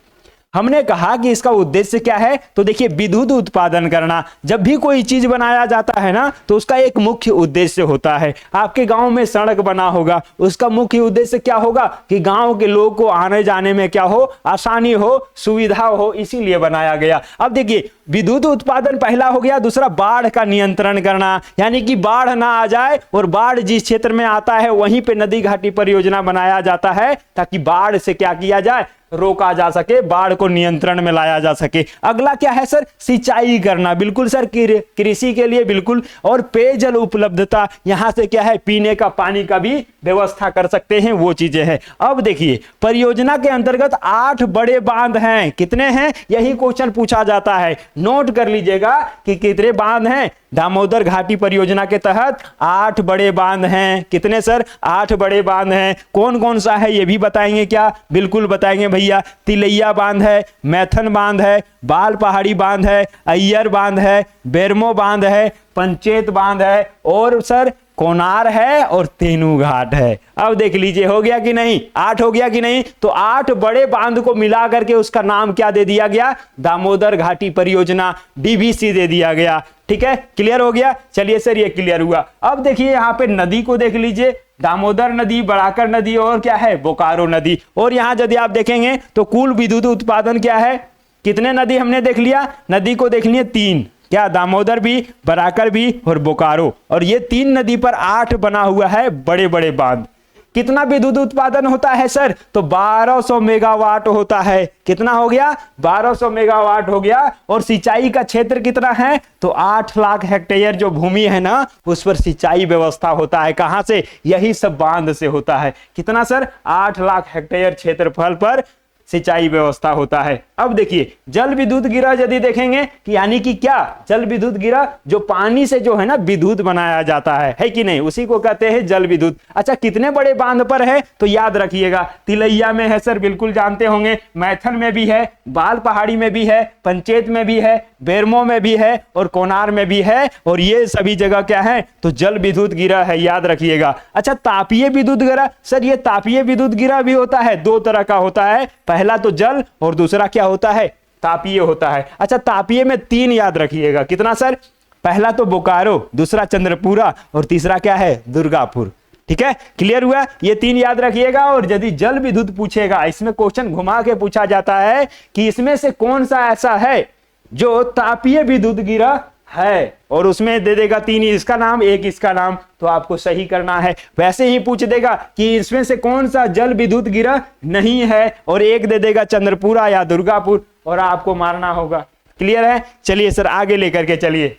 हमने कहा कि इसका उद्देश्य क्या है? तो देखिए विद्युत उत्पादन करना। जब भी कोई चीज बनाया जाता है ना तो उसका एक मुख्य उद्देश्य होता है। आपके गांव में सड़क बना होगा, उसका मुख्य उद्देश्य क्या होगा? कि गांव के लोग को आने जाने में क्या हो? आसानी हो, सुविधा हो, इसीलिए बनाया गया। अब देखिए विद्युत उत्पादन पहला हो गया। दूसरा बाढ़ का नियंत्रण करना, यानी कि बाढ़ ना आ जाए और बाढ़ जिस क्षेत्र में आता है वहीं पे नदी घाटी परियोजना बनाया जाता है ताकि बाढ़ से क्या किया जाए? रोका जा सके, बाढ़ को नियंत्रण में लाया जा सके। अगला क्या है सर? सिंचाई करना। बिल्कुल सर कृषि के लिए बिल्कुल। और पेयजल उपलब्धता, यहां से क्या है? पीने का पानी का भी व्यवस्था कर सकते हैं, वो चीजें हैं। अब देखिए परियोजना के अंतर्गत 8 बड़े बांध हैं। कितने हैं? यही क्वेश्चन पूछा जाता है। नोट कर लीजिएगा कि कितने बांध हैं। दामोदर घाटी परियोजना के तहत 8 बड़े बांध हैं। कितने सर? 8 बड़े बांध हैं। कौन कौन सा है ये भी बताएंगे क्या? बिल्कुल बताएंगे भैया। तिलैया बांध है, मैथन बांध है, बाल पहाड़ी बांध है, अय्यर बांध है, बेरमो बांध है, पंचेत बांध है, और सर कोनार है, और तेनू घाट है। अब देख लीजिए हो गया कि नहीं? 8 हो गया कि नहीं? तो 8 बड़े बांध को मिला करके उसका नाम क्या दे दिया गया? दामोदर घाटी परियोजना, डीबीसी दे दिया गया। ठीक है, क्लियर हो गया? चलिए सर ये क्लियर हुआ। अब देखिए यहाँ पे नदी को देख लीजिए, दामोदर नदी, बराकर नदी, और क्या है? बोकारो नदी। और यहाँ यदि आप देखेंगे तो कुल विद्युत उत्पादन क्या है? कितने नदी हमने देख लिया? नदी को देख लिए 3, क्या? दामोदर भी, बराकर भी, और बोकारो। और ये 3 नदी पर 8 बना हुआ है बड़े बड़े बांध। कितना विद्युत उत्पादन होता है सर? तो 1200 मेगावाट होता है। कितना हो गया? 1200 मेगावाट हो गया। और सिंचाई का क्षेत्र कितना है? तो 8 लाख हेक्टेयर जो भूमि है ना, उस पर सिंचाई व्यवस्था होता है। कहां से? यही सब बांध से होता है। कितना सर? 8 लाख हेक्टेयर क्षेत्रफल पर सिंचाई व्यवस्था होता है। अब देखिए जल विद्युत गिरह यदि देखेंगे कि यानी कि क्या? जल विद्युत गिरह जो पानी से जो है ना विद्युत बनाया जाता है कि नहीं? उसी को कहते हैं जल विद्युत। अच्छा कितने बड़े बांध पर है? तो याद रखिएगा, तिलैया में है सर, बिल्कुल जानते होंगे, मैथन में भी है, बाल पहाड़ी में भी है, पंचेत में भी है, बेरमो में भी है, और कोनार में भी है। और ये सभी जगह क्या है? तो जल विद्युत गिरह है, याद रखिएगा। अच्छा तापीय विद्युत गिरह, सर ये तापीय विद्युत गिरह भी होता है, 2 तरह का होता है। पहला तो जल, और दूसरा क्या होता है? तापीय होता है। अच्छा तापीय में 3 याद रखिएगा। कितना सर? पहला तो बोकारो, दूसरा चंद्रपुरा, और तीसरा क्या है? दुर्गापुर। ठीक है, क्लियर हुआ? ये 3 याद रखिएगा। और यदि जल विद्युत पूछेगा, इसमें क्वेश्चन घुमा के पूछा जाता है कि इसमें से कौन सा ऐसा है जो तापीय विद्युत गिरह है, और उसमें दे देगा 3, इसका नाम, 1 इसका नाम, तो आपको सही करना है। वैसे ही पूछ देगा कि इसमें से कौन सा जल विद्युत गिरह नहीं है, और 1 दे देगा चंद्रपुरा या दुर्गापुर, और आपको मारना होगा। क्लियर है? चलिए सर आगे लेकर के चलिए।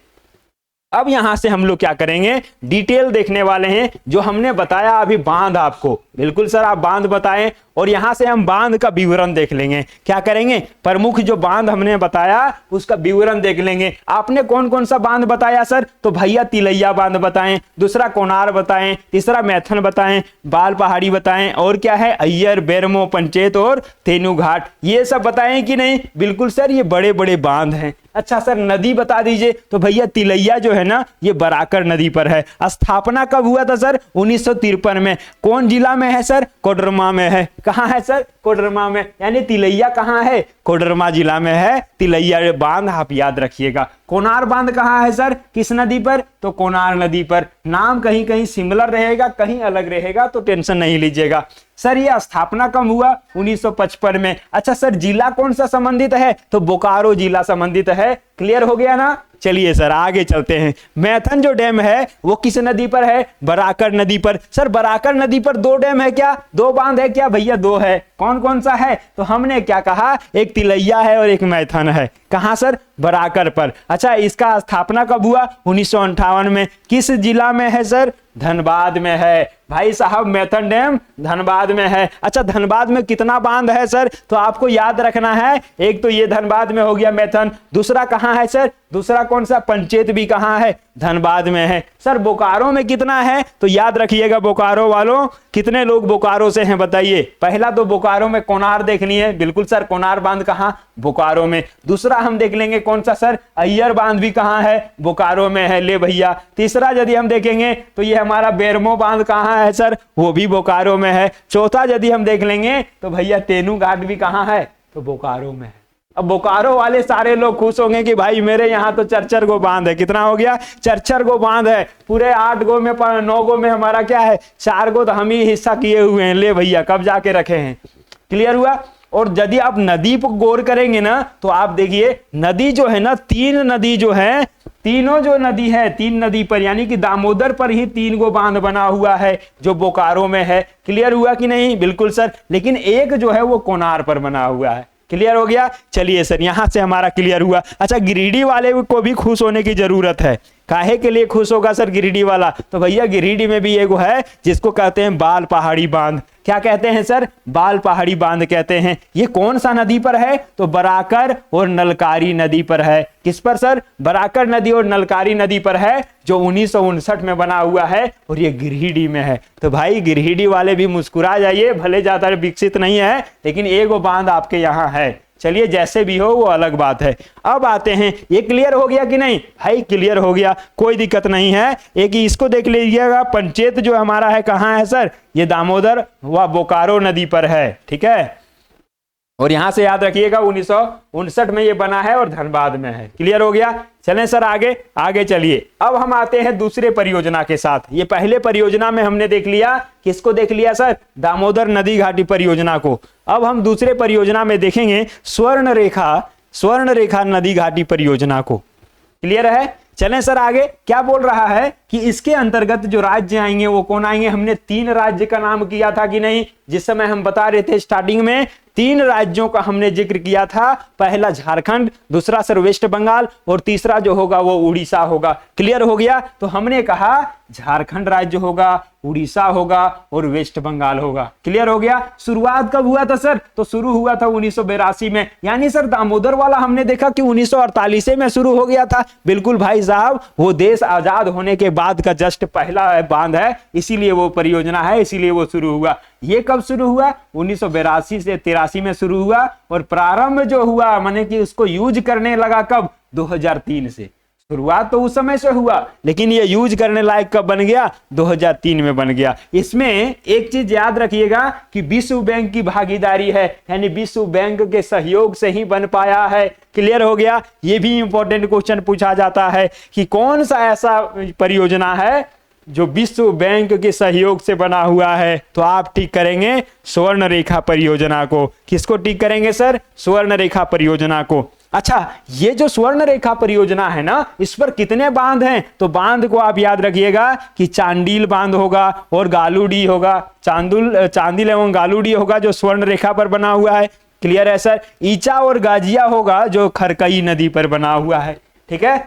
अब यहां से हम लोग क्या करेंगे? डिटेल देखने वाले हैं। जो हमने बताया अभी बांध आपको, बिल्कुल सर आप बांध बताएं, और यहां से हम बांध का विवरण देख लेंगे। क्या करेंगे? प्रमुख जो बांध हमने बताया उसका विवरण देख लेंगे। आपने कौन कौन सा बांध बताया सर? तो भैया तिलैया बांध बताएं, दूसरा कोनार बताएं, तीसरा मैथन बताएं, बाल पहाड़ी बताएं, और क्या है? अय्यर, बेरमो, पंचेत और तेनू घाट, ये सब बताएं कि नहीं? बिल्कुल सर ये बड़े बड़े बांध हैं। अच्छा सर नदी बता दीजिए। तो भैया तिलैया जो है ना ये बराकर नदी पर है। स्थापना कब हुआ था सर? 1953 में। कौन जिला में है सर? कोडरमा में है। कहां है सर? कोडरमा में। यानी तिलैया कहां है? कोडरमा जिला में है तिलैया बांध, आप याद रखिएगा। कोनार बांध कहां है सर? किस नदी पर? तो कोनार नदी पर। नाम कहीं कहीं सिमिलर रहेगा, कहीं अलग रहेगा, तो टेंशन नहीं लीजिएगा। सर ये स्थापना कब हुआ? 1955 में। अच्छा सर जिला कौन सा संबंधित है? तो बोकारो जिला संबंधित है। क्लियर हो गया ना? चलिए सर आगे चलते हैं। मैथन जो डैम है वो किस नदी पर है? बराकर नदी पर। सर बराकर नदी पर 2 डैम है क्या? 2 बांध है क्या? भैया 2 है। कौन कौन सा है? तो हमने क्या कहा? एक तिलैया है और एक मैथन है। कहां सर? बराकर पर। अच्छा इसका स्थापना कब हुआ? 1958 में। किस जिला में है सर? धनबाद में है। भाई साहब मैथन डैम धनबाद में है। अच्छा धनबाद में कितना बांध है सर? तो आपको याद रखना है, एक तो ये धनबाद में हो गया मैथन, दूसरा कहां है सर? दूसरा कौन सा? पंचेत भी कहां है? धनबाद में है। सर बोकारो में कितना है? तो याद रखिएगा बोकारो वालों, कितने लोग बोकारो से हैं बताइए? पहला तो बोकारो में कोनार देखनी है, बिल्कुल सर कोनार बांध कहां? बोकारो में। दूसरा हम देख लेंगे कौन सा सर? अय्यर बांध भी कहां है? बोकारो में है। ले भैया तीसरा यदि हम देखेंगे तो ये हमारा बेरमो बांध कहां है सर? वो भी बोकारो में है। चौथा यदि हम देख लेंगे तो भैया तेनू घाट भी कहां है? तो बोकारो में है। अब बोकारो वाले सारे लोग खुश होंगे कि भाई मेरे यहाँ तो 4 गो बांध है। कितना हो गया? 4 गो बांध है। पूरे 8 गो में 9 गो में हमारा क्या है? 4 गो तो हम ही हिस्सा किए हुए हैं। ले भैया कब जाके रखे हैं। क्लियर हुआ? और यदि आप नदी पर गौर करेंगे ना तो आप देखिए नदी जो है ना, 3 नदी जो है, तीनों जो नदी है 3 नदी पर, यानी कि दामोदर पर ही 3 गो बांध बना हुआ है जो बोकारो में है। क्लियर हुआ कि नहीं? बिल्कुल सर। लेकिन एक जो है वो कोनार पर बना हुआ है। क्लियर हो गया? चलिए सर यहां से हमारा क्लियर हुआ। अच्छा गिरिडीह वाले को भी खुश होने की जरूरत है। काहे के लिए खुश होगा सर गिरिडीह वाला? तो भैया गिरिडीह में भी एगो है जिसको कहते हैं बाल पहाड़ी बांध। क्या कहते हैं सर? बाल पहाड़ी बांध कहते हैं। ये कौन सा नदी पर है? तो बराकर और नलकारी नदी पर है। किस पर सर? बराकर नदी और नलकारी नदी पर है, जो 1959 में बना हुआ है और ये गिरिडीह में है। तो भाई गिरिडीह वाले भी मुस्कुरा जाइए, भले ज्यादा विकसित नहीं है लेकिन एगो बांध आपके यहाँ है। चलिए जैसे भी हो वो अलग बात है। अब आते हैं, ये क्लियर हो गया कि नहीं? भाई क्लियर हो गया, कोई दिक्कत नहीं है। एक इसको देख लीजिएगा, पंचेत जो हमारा है कहाँ है सर? ये दामोदर व बोकारो नदी पर है, ठीक है। और यहां से याद रखिएगा 1959 में ये बना है और धनबाद में है। क्लियर हो गया? चलें सर आगे आगे चलिए। अब हम आते हैं दूसरे परियोजना के साथ। ये पहले परियोजना में हमने देख लिया, किसको देख लिया सर? दामोदर नदी घाटी परियोजना को। अब हम दूसरे परियोजना में देखेंगे स्वर्ण रेखा नदी घाटी परियोजना को। क्लियर है? चलें सर आगे। क्या बोल रहा है कि इसके अंतर्गत जो राज्य आएंगे वो कौन आएंगे? हमने 3 राज्य का नाम किया था कि नहीं? जिस समय हम बता रहे थे स्टार्टिंग में 3 राज्यों का हमने जिक्र किया था। पहला झारखंड, दूसरा सर वेस्ट बंगाल और तीसरा जो होगा वो उड़ीसा होगा। क्लियर हो गया? तो हमने कहा झारखंड राज्य होगा, उड़ीसा होगा और वेस्ट बंगाल होगा। क्लियर हो गया? शुरुआत कब हुआ था सर? तो शुरू हुआ था 1982 में। यानी सर दामोदर वाला हमने देखा कि 1948 में शुरू हो गया था। बिल्कुल भाई साहब, वो देश आजाद होने के बाद का जस्ट पहला बांध है, इसीलिए वो परियोजना है, इसीलिए वो शुरू हुआ। ये कब शुरू हुआ? 1982 से 83 में शुरू हुआ और प्रारंभ जो हुआ माने कि उसको यूज करने लगा कब? 2003 से। शुरुआत तो उस समय से हुआ लेकिन ये यूज करने लायक कब बन गया? 2003 में बन गया। इसमें एक चीज याद रखिएगा कि विश्व बैंक की भागीदारी है, यानी विश्व बैंक के सहयोग से ही बन पाया है। क्लियर हो गया? ये भी इंपॉर्टेंट क्वेश्चन पूछा जाता है कि कौन सा ऐसा परियोजना है जो विश्व बैंक के सहयोग से बना हुआ है? तो आप टिक करेंगे स्वर्ण रेखा परियोजना को। किसको टिक करेंगे सर? स्वर्ण रेखा परियोजना को। अच्छा, ये जो स्वर्ण रेखा परियोजना है ना, इस पर कितने बांध हैं? तो बांध को आप याद रखिएगा कि चांडिल बांध होगा और गालूडी होगा। चांदिल एवं गालूडी होगा जो स्वर्ण रेखा पर बना हुआ है। क्लियर है सर? ईचा और गाजिया होगा जो खरकई नदी पर बना हुआ है। ठीक है,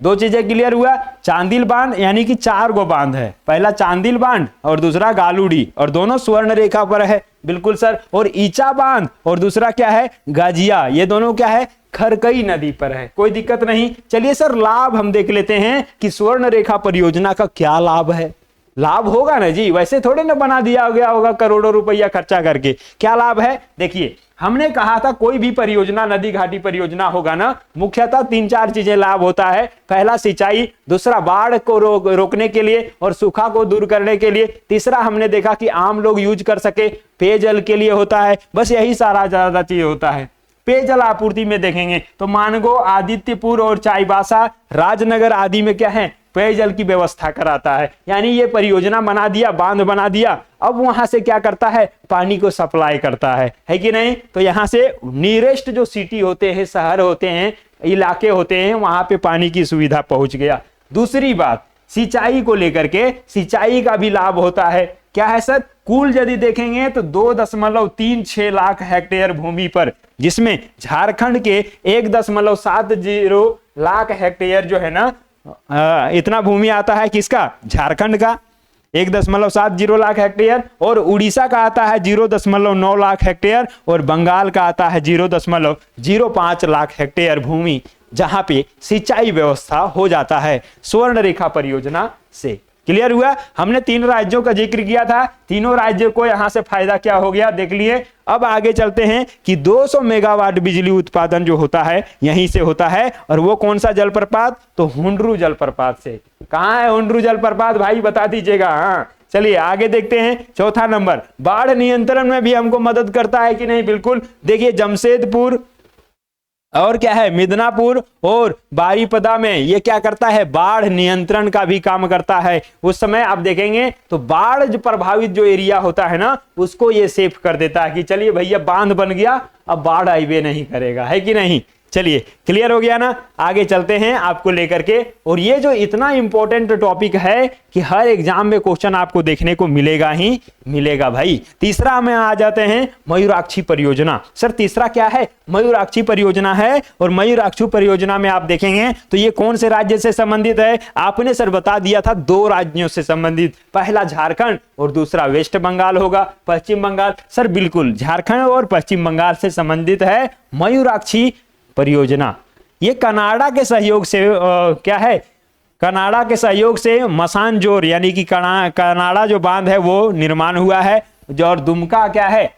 2 चीजें क्लियर हुआ। चांदिल बांध यानी कि 4 गो बांध है, पहला चांदिल बांध और दूसरा गालूडी, और दोनों स्वर्ण रेखा पर है। बिल्कुल सर। और ईचा बांध और दूसरा क्या है? गाजिया, ये दोनों क्या है? खरकई नदी पर है। कोई दिक्कत नहीं। चलिए सर लाभ हम देख लेते हैं कि स्वर्ण रेखा परियोजना का क्या लाभ है। लाभ होगा ना जी, वैसे थोड़े ना बना दिया गया होगा करोड़ों रुपया खर्चा करके। क्या लाभ है? देखिए, हमने कहा था कोई भी परियोजना, नदी घाटी परियोजना होगा ना, मुख्यतः 3-4 चीजें लाभ होता है। पहला सिंचाई, दूसरा बाढ़ को रोकने के लिए और सूखा को दूर करने के लिए, तीसरा हमने देखा कि आम लोग यूज कर सके, पेयजल के लिए होता है। बस यही सारा ज्यादा चीज होता है। पेयजल आपूर्ति में देखेंगे तो मानगो, आदित्यपुर और चाईबासा, राजनगर आदि में क्या है? पेयजल की व्यवस्था कराता है। यानी ये परियोजना बना दिया, बांध बना दिया, अब वहां से क्या करता है? पानी को सप्लाई करता है कि नहीं? तो यहां से नियरेस्ट जो सिटी होते हैं, शहर होते हैं, इलाके होते हैं, वहां पे पानी की सुविधा पहुंच गया। दूसरी बात, सिंचाई को लेकर के सिंचाई का भी लाभ होता है। क्या है सर? कुल यदि देखेंगे तो 2.36 लाख हेक्टेयर भूमि पर, जिसमें झारखंड के 1.70 लाख हेक्टेयर जो है ना, इतना भूमि आता है किसका? झारखंड का 1.70 लाख हेक्टेयर, और उड़ीसा का आता है 0.9 लाख हेक्टेयर, और बंगाल का आता है 0.05 लाख हेक्टेयर भूमि, जहां पे सिंचाई व्यवस्था हो जाता है स्वर्ण रेखा परियोजना से। क्लियर हुआ? हमने 3 राज्यों का जिक्र किया था, तीनों राज्यों को यहां से फायदा क्या हो गया देख लिए। अब आगे चलते हैं कि 200 मेगावाट बिजली उत्पादन जो होता है यहीं से होता है, और वो कौन सा जलप्रपात? तो हुंडरू जलप्रपात से। कहां है हुंडरू जलप्रपात भाई, बता दीजिएगा। हाँ, चलिए आगे देखते हैं। चौथा नंबर, बाढ़ नियंत्रण में भी हमको मदद करता है कि नहीं? बिल्कुल। देखिए, जमशेदपुर और क्या है, मिदनापुर और बारीपदा में ये क्या करता है? बाढ़ नियंत्रण का भी काम करता है। उस समय आप देखेंगे तो बाढ़ प्रभावित जो एरिया होता है ना, उसको ये सेफ कर देता है कि चलिए भैया बांध बन गया, अब बाढ़ आईवे नहीं करेगा, है कि नहीं? चलिए क्लियर हो गया ना, आगे चलते हैं आपको लेकर के। और ये जो इतना इंपॉर्टेंट टॉपिक है कि हर एग्जाम में क्वेश्चन आपको देखने को मिलेगा ही मिलेगा भाई। तीसरा में आ जाते हैं मयूराक्षी परियोजना। सर तीसरा क्या है? मयूराक्षी परियोजना है। और मयूराक्षी परियोजना में आप देखेंगे तो ये कौन से राज्य से संबंधित है? आपने सर बता दिया था 2 राज्यों से संबंधित, पहला झारखंड और दूसरा वेस्ट बंगाल होगा, पश्चिम बंगाल। सर बिल्कुल झारखंड और पश्चिम बंगाल से संबंधित है मयूराक्षी परियोजना। ये कनाडा के सहयोग से क्या है? कनाडा के सहयोग से मसानजोर यानी कि कनाडा जो बांध है वो निर्माण हुआ है। जो और दुमका क्या है?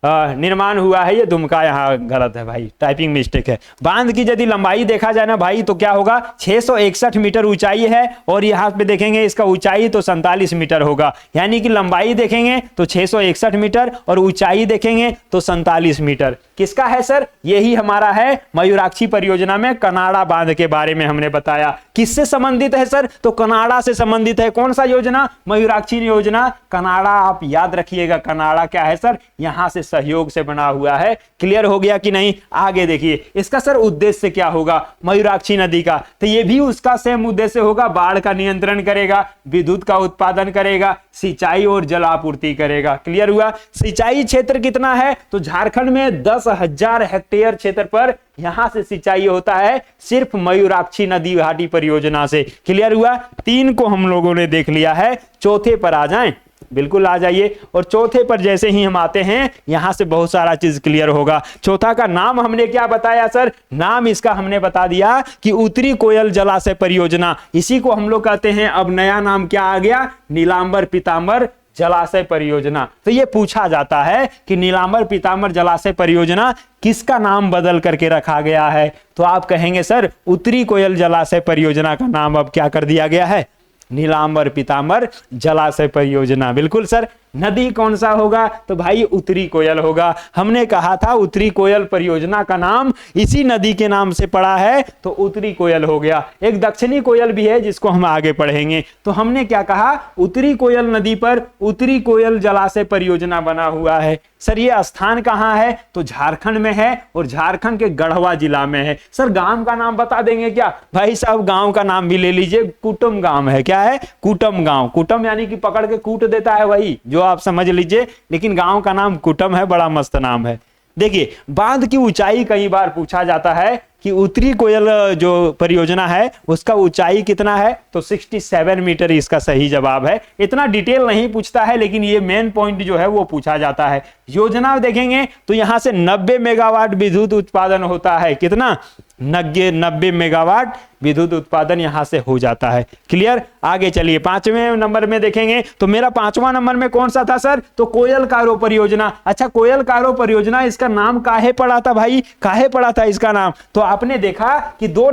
निर्माण हुआ है। ये दुमका यहाँ गलत है भाई, टाइपिंग मिस्टेक है। बांध की यदि लंबाई देखा जाए ना भाई तो क्या होगा? 661 मीटर ऊंचाई है। और यहाँ पे देखेंगे इसका ऊंचाई तो 47 मीटर होगा। यानी कि लंबाई देखेंगे तो 661 मीटर और ऊंचाई देखेंगे तो 47 मीटर। किसका है सर? यही हमारा है मयूराक्षी परियोजना में कनाडा बांध के बारे में हमने बताया। किससे संबंधित है सर? तो कनाडा से संबंधित है। कौन सा योजना? मयूराक्षी योजना। कनाडा आप याद रखिएगा, कनाडा क्या है सर? यहां से सहयोग से बना हुआ है। क्लियर हो गया कि नहीं? आगे देखिए इसका सर उद्देश्य क्या होगा मयूराक्षी नदी का? तो ये भी उसका सेम उद्देश्य होगा, बाढ़ का नियंत्रण करेगा, विद्युत का उत्पादन करेगा, सिंचाई और जल आपूर्ति करेगा। क्लियर हुआ? सिंचाई क्षेत्र कितना है? तो झारखंड में 10,000 हेक्टेयर क्षेत्र पर यहां से सिंचाई होता है सिर्फ मयूराक्षी नदी घाटी परियोजना से। क्लियर हुआ? 3 को हम लोगों ने देख लिया है। चौथे पर आ जाएं, बिल्कुल आ जाइए। और चौथे पर जैसे ही हम आते हैं यहां से बहुत सारा चीज क्लियर होगा। चौथा का नाम हमने क्या बताया सर? नाम इसका हमने बता दिया कि उत्तरी कोयल जलाशय परियोजना। इसी को हम लोग कहते हैं, अब नया नाम क्या आ गया? नीलांबर पीतांबर जलाशय परियोजना। तो ये पूछा जाता है कि नीलांबर पीतांबर जलाशय परियोजना किसका नाम बदल करके रखा गया है? तो आप कहेंगे सर उत्तरी कोयल जलाशय परियोजना का नाम अब क्या कर दिया गया है? नीलांबर पीतांबर जलाशय परियोजना। बिल्कुल सर। नदी कौन सा होगा? तो भाई उत्तरी कोयल होगा। हमने कहा था उत्तरी कोयल परियोजना का नाम इसी नदी के नाम से पड़ा है तो उत्तरी कोयल हो गया। एक दक्षिणी कोयल भी है जिसको हम आगे पढ़ेंगे। तो हमने क्या कहा? उत्तरी कोयल नदी पर उत्तरी कोयल जलाशय परियोजना बना हुआ है। सर ये स्थान कहां है? तो झारखंड में है और झारखंड के गढ़वा जिला में है। सर गांव का नाम बता देंगे क्या? भाई साहब गांव का नाम भी ले लीजिए, कुटुम गांव है। क्या है? कुटुम गांव। कुटुम यानी कि पकड़ के कूट देता है वही, जो आप समझ लीजिए, लेकिन गांव का नाम कुटुम है। बड़ा मस्त नाम है। देखिए बांध की ऊंचाई कई बार पूछा जाता है कि उत्तरी कोयल जो परियोजना है उसका ऊंचाई कितना है? तो 67 मीटर इसका सही जवाब है। इतना डिटेल नहीं पूछता है लेकिन ये मेन पॉइंट जो है वो पूछा जाता है। योजना देखेंगे तो यहां से 90 मेगावाट विद्युत उत्पादन होता है। कितना? 90 मेगावाट विद्युत उत्पादन यहां से हो जाता है। क्लियर? आगे चलिए 5वें नंबर में देखेंगे तो मेरा 5वां नंबर में कौन सा था सर? तो कोयल कारो परियोजना। अच्छा कोयल कारो परियोजना, इसका नाम काहे पड़ा था भाई? काहे पड़ा था इसका नाम? तो आपने देखा कि 2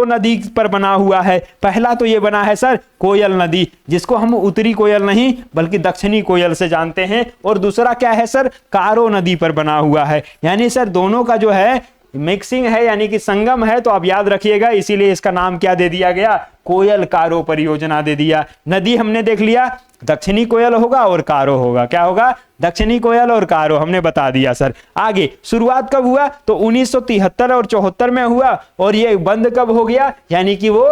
नदी पर बना हुआ है। पहला तो ये बना है सर कोयल नदी, जिसको हम उत्तरी कोयल नहीं बल्कि दक्षिणी कोयल से जानते हैं। और दूसरा क्या है सर? कारो नदी पर बना हुआ है। यानी सर दोनों का जो है मिक्सिंग है यानी कि संगम है। तो आप याद रखिएगा, इसीलिए इसका नाम क्या दे दिया गया? कोयल कारो परियोजना दे दिया। नदी हमने देख लिया, दक्षिणी कोयल होगा और कारो होगा। क्या होगा? दक्षिणी कोयल और कारो हमने बता दिया सर। आगे शुरुआत कब हुआ? तो 1973 और 74 में हुआ। और ये बंद कब हो गया? यानी कि वो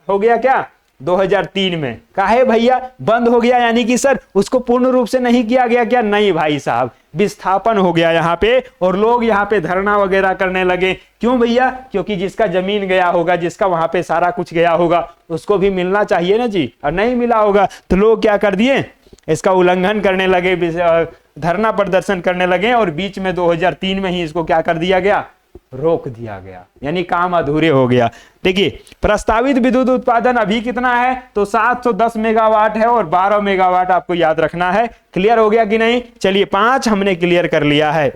हो गया क्या? 2003 में। काहे भैया बंद हो गया? यानी कि सर उसको पूर्ण रूप से नहीं किया गया क्या? नहीं भाई साहब, विस्थापन हो गया यहाँ पे और लोग यहाँ पे धरना वगैरह करने लगे। क्यों भैया? क्योंकि जिसका जमीन गया होगा, जिसका वहां पे सारा कुछ गया होगा, उसको भी मिलना चाहिए ना जी। और नहीं मिला होगा तो लोग क्या कर दिए? इसका उल्लंघन करने लगे, धरना प्रदर्शन करने लगे। और बीच में 2003 में ही इसको क्या कर दिया गया? रोक दिया गया। यानी काम अधूरे हो गया। देखिए प्रस्तावित विद्युत उत्पादन अभी कितना है? तो 710 मेगावाट है और 12 मेगावाट आपको याद रखना है। क्लियर हो गया कि नहीं? चलिए 5 हमने क्लियर कर लिया है।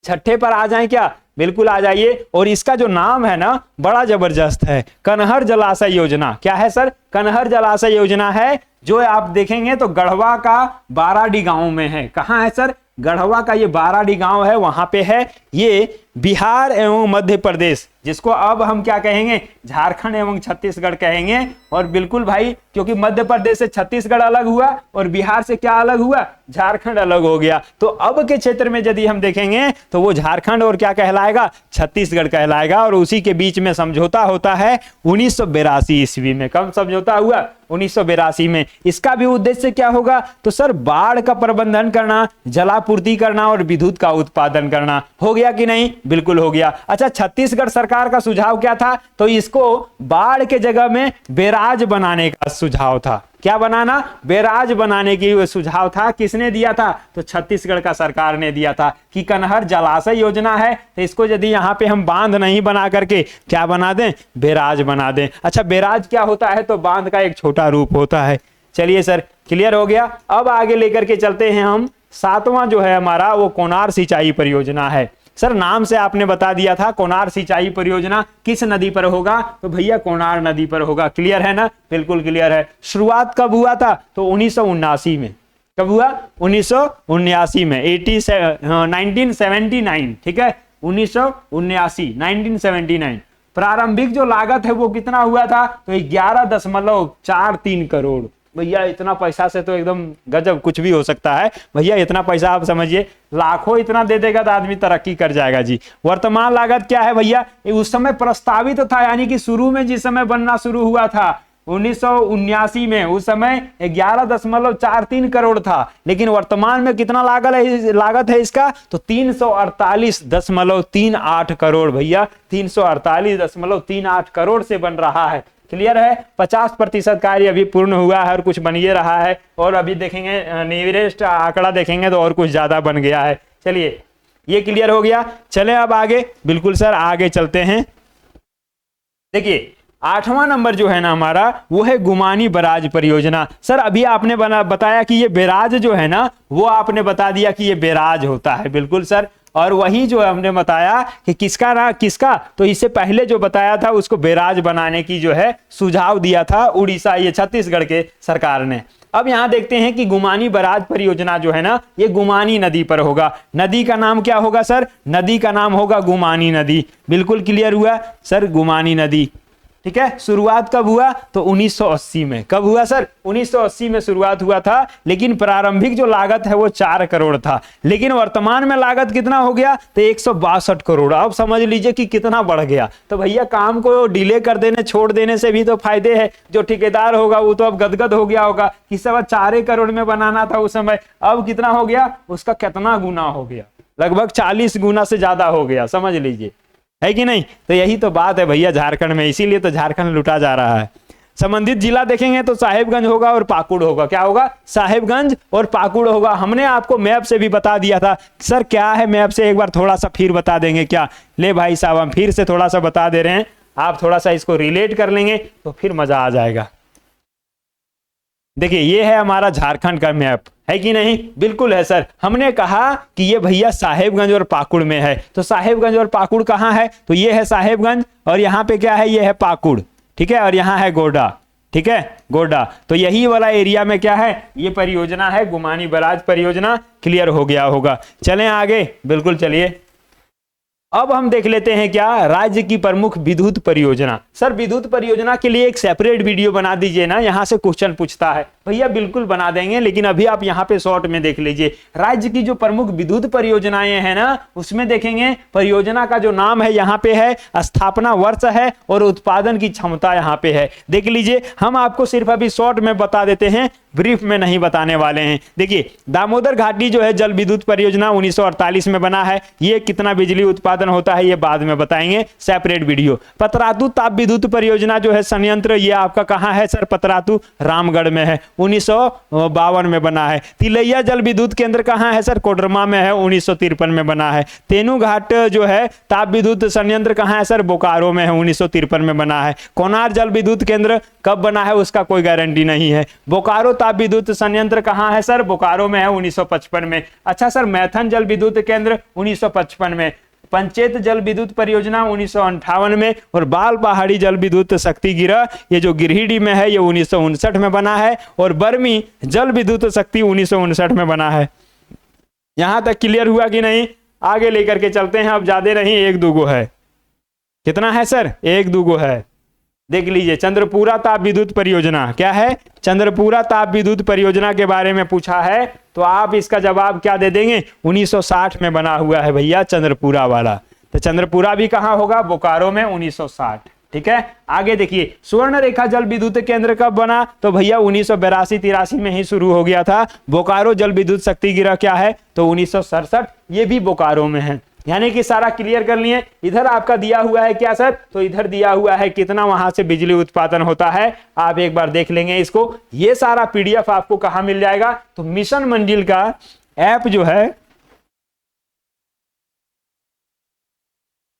छठे पर आ जाएं क्या? बिल्कुल आ जाइए। और इसका जो नाम है ना बड़ा जबरदस्त है, कनहर जलाशय योजना। क्या है सर? कनहर जलाशय योजना है, जो आप देखेंगे तो गढ़वा का बाराडी गांव में है। कहां है सर? गढ़वा का ये बाराडी गांव है, वहां पे है। ये बिहार एवं मध्य प्रदेश, जिसको अब हम क्या कहेंगे, झारखंड एवं छत्तीसगढ़ कहेंगे। और बिल्कुल भाई, क्योंकि मध्य प्रदेश से छत्तीसगढ़ अलग हुआ और बिहार से क्या अलग हुआ, झारखंड अलग हो गया। तो अब के क्षेत्र में यदि हम देखेंगे तो वो झारखंड और क्या कहलाएगा, छत्तीसगढ़ कहलाएगा। और उसी के बीच में समझौता होता है 1982 ईस्वी में। कब समझौता हुआ, 1982 में। इसका भी उद्देश्य क्या होगा, तो सर बाढ़ का प्रबंधन करना, जलापूर्ति करना और विद्युत का उत्पादन करना। हो गया कि नहीं, बिल्कुल हो गया। अच्छा, छत्तीसगढ़ सरकार का सुझाव क्या था, तो इसको बाढ़ के जगह में बैराज बनाने का सुझाव था। क्या बनाना, बैराज बनाने की सुझाव था। किसने दिया था, तो छत्तीसगढ़ का सरकार ने दिया था कि कनहर जलाशय योजना है, तो इसको यदि यहाँ पे हम बांध नहीं बना करके क्या बना दें, बैराज बना दें। अच्छा, बैराज क्या होता है, तो बांध का एक छोटा रूप होता है। चलिए सर, क्लियर हो गया। अब आगे लेकर के चलते हैं हम। 7वां जो है हमारा वो कोनार सिंचाई परियोजना है। सर नाम से आपने बता दिया था, कोनार सिंचाई परियोजना किस नदी पर होगा, तो भैया कोनार नदी पर होगा। क्लियर है ना, बिल्कुल क्लियर है। शुरुआत कब हुआ था, तो 1979 में। कब हुआ, 1979 में, 1979, ठीक है, 1979, 1979। प्रारंभिक जो लागत है वो कितना हुआ था, तो 11.43 करोड़। भैया इतना पैसा से तो एकदम गजब कुछ भी हो सकता है। भैया इतना पैसा आप समझिए, लाखों इतना दे देगा तो आदमी तरक्की कर जाएगा जी। वर्तमान लागत क्या है भैया, उस समय प्रस्तावित था, यानी कि शुरू में जिस समय बनना शुरू हुआ था 1979 में, उस समय 11.43 करोड़ था। लेकिन वर्तमान में कितना लागत है इसका, तो 348.38 करोड़। भैया 348.38 करोड़ से बन रहा है। क्लियर है। 50% कार्य अभी पूर्ण हुआ है और कुछ बन ये रहा है। और अभी देखेंगे नियरेस्ट आंकड़ा देखेंगे तो और कुछ ज्यादा बन गया है। चलिए ये क्लियर हो गया। चलें अब आगे, बिल्कुल सर आगे चलते हैं। देखिए 8वां नंबर जो है ना हमारा, वो है गुमानी बराज परियोजना। सर अभी आपने बताया कि ये बैराज जो है ना, वो आपने बता दिया कि ये बैराज होता है। बिल्कुल सर। और वही जो हमने बताया कि किसका, तो इससे पहले जो बताया था उसको बैराज बनाने की जो है सुझाव दिया था उड़ीसा, ये छत्तीसगढ़ के सरकार ने। अब यहां देखते हैं कि गुमानी बराज परियोजना जो है ना, ये गुमानी नदी पर होगा। नदी का नाम क्या होगा सर, नदी का नाम होगा गुमानी नदी। बिल्कुल क्लियर हुआ सर, गुमानी नदी। ठीक है। शुरुआत कब हुआ, तो 1980 में। कब हुआ सर, 1980 में शुरुआत हुआ था। लेकिन प्रारंभिक जो लागत है वो 4 करोड़ था। लेकिन वर्तमान में लागत कितना हो गया, तो 162 करोड़। अब समझ लीजिए कि कितना बढ़ गया। तो भैया काम को डिले कर देने, छोड़ देने से भी तो फायदे है। जो ठेकेदार होगा वो तो अब गदगद हो गया होगा कि सब 4 करोड़ में बनाना था उस समय, अब कितना हो गया, उसका कितना गुना हो गया, लगभग 40 गुना से ज्यादा हो गया। समझ लीजिए, है कि नहीं। तो यही तो बात है भैया झारखंड में, इसीलिए तो झारखंड लुटा जा रहा है। संबंधित जिला देखेंगे तो साहेबगंज होगा और पाकुड़ होगा। क्या होगा, साहेबगंज और पाकुड़ होगा। हमने आपको मैप से भी बता दिया था। सर क्या है मैप से, एक बार थोड़ा सा फिर बता देंगे क्या। ले भाई साहब, हम फिर से थोड़ा सा बता दे रहे हैं, आप थोड़ा सा इसको रिलेट कर लेंगे तो फिर मजा आ जाएगा। देखिए ये है हमारा झारखंड का मैप, है कि नहीं, बिल्कुल है सर। हमने कहा कि ये भैया साहेबगंज और पाकुड़ में है। तो साहेबगंज और पाकुड़ कहाँ है, तो ये है साहेबगंज और यहाँ पे क्या है, ये है पाकुड़। ठीक है। और यहाँ है गोड्डा। ठीक है, गोड्डा। तो यही वाला एरिया में क्या है, ये परियोजना है गुमानी बराज परियोजना। क्लियर हो गया होगा। चलें आगे, बिल्कुल चलिए। अब हम देख लेते हैं क्या, राज्य की प्रमुख विद्युत परियोजना। सर विद्युत परियोजना के लिए एक सेपरेट वीडियो बना दीजिए ना, यहां से क्वेश्चन पूछता है। भैया बिल्कुल बना देंगे, लेकिन अभी आप यहां पे शॉर्ट में देख लीजिए। राज्य की जो प्रमुख विद्युत परियोजनाएं हैं ना, उसमें देखेंगे परियोजना का जो नाम है यहाँ पे है, स्थापना वर्ष है और उत्पादन की क्षमता यहाँ पे है। देख लीजिए, हम आपको सिर्फ अभी शॉर्ट में बता देते हैं, ब्रीफ में नहीं बताने वाले हैं। देखिए दामोदर घाटी जो है जल विद्युत परियोजना 1948 में बना है। ये कितना बिजली उत्पादन होता है ये बाद में बताएंगे, सेपरेट वीडियो। पतरातू ताप विद्युत परियोजना जो है संयंत्र, ये आपका कहाँ है सर, पतरातू रामगढ़ में है, 1952 में बना है। तिलैया जल विद्युत केंद्र कहाँ है सर, कोडरमा में है, 1953 में बना है। तेनू घाट जो है ताप विद्युत संयंत्र कहाँ है सर, बोकारो में है, 1953 में बना है। कोनार जल विद्युत केंद्र कब बना है उसका कोई गारंटी नहीं है। बोकारो ताप विद्युत संयंत्र कहाँ है सर, बोकारो में है, 1955 में। अच्छा सर मैथन जल विद्युत केंद्र 1955 में। पंचेत जल विद्युत परियोजना 1958 में। और बाल पहाड़ी जल विद्युत शक्ति गिरह, ये जो गिरिडीह में है, ये 1959 में बना है। और बर्मी जल विद्युत शक्ति 1959 में बना है। यहां तक क्लियर हुआ कि नहीं। आगे लेकर के चलते हैं, अब ज्यादा नहीं, 1-2 गो है। कितना है सर? 1-2 गो है। देख लीजिए, चंद्रपुरा ताप विद्युत परियोजना, क्या है? चंद्रपुरा ताप विद्युत परियोजना के बारे में पूछा है, तो आप इसका जवाब क्या दे देंगे? 1960 में बना हुआ है भैया चंद्रपुरा वाला। तो चंद्रपुरा भी कहां होगा? बोकारो में, 1960। ठीक है, आगे देखिए, स्वर्ण रेखा जल विद्युत केंद्र कब बना? तो भैया 1982-83 में ही शुरू हो गया था। बोकारो जल विद्युत शक्ति गृह क्या है? तो 1967, ये भी बोकारो में है। यानी कि सारा क्लियर कर लिए। इधर आपका दिया हुआ है क्या सर? तो इधर दिया हुआ है कितना वहां से बिजली उत्पादन होता है, आप एक बार देख लेंगे इसको। ये सारा पीडीएफ आपको कहां मिल जाएगा? तो मिशन मंजिल का ऐप जो है,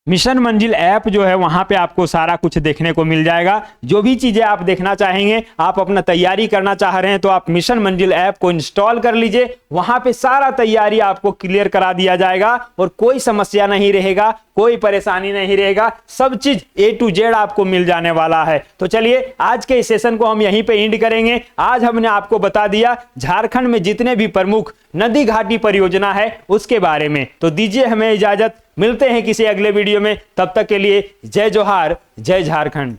मिशन मंजिल ऐप जो है, वहां पे आपको सारा कुछ देखने को मिल जाएगा। जो भी चीजें आप देखना चाहेंगे, आप अपना तैयारी करना चाह रहे हैं, तो आप मिशन मंजिल ऐप को इंस्टॉल कर लीजिए। वहां पे सारा तैयारी आपको क्लियर करा दिया जाएगा और कोई समस्या नहीं रहेगा, कोई परेशानी नहीं रहेगा, सब चीज A to Z आपको मिल जाने वाला है। तो चलिए, आज के इस सेशन को हम यहीं पे एंड करेंगे। आज हमने आपको बता दिया झारखंड में जितने भी प्रमुख नदी घाटी परियोजना है उसके बारे में। तो दीजिए हमें इजाजत, मिलते हैं किसी अगले वीडियो में। तब तक के लिए जय जोहार, जय झारखंड।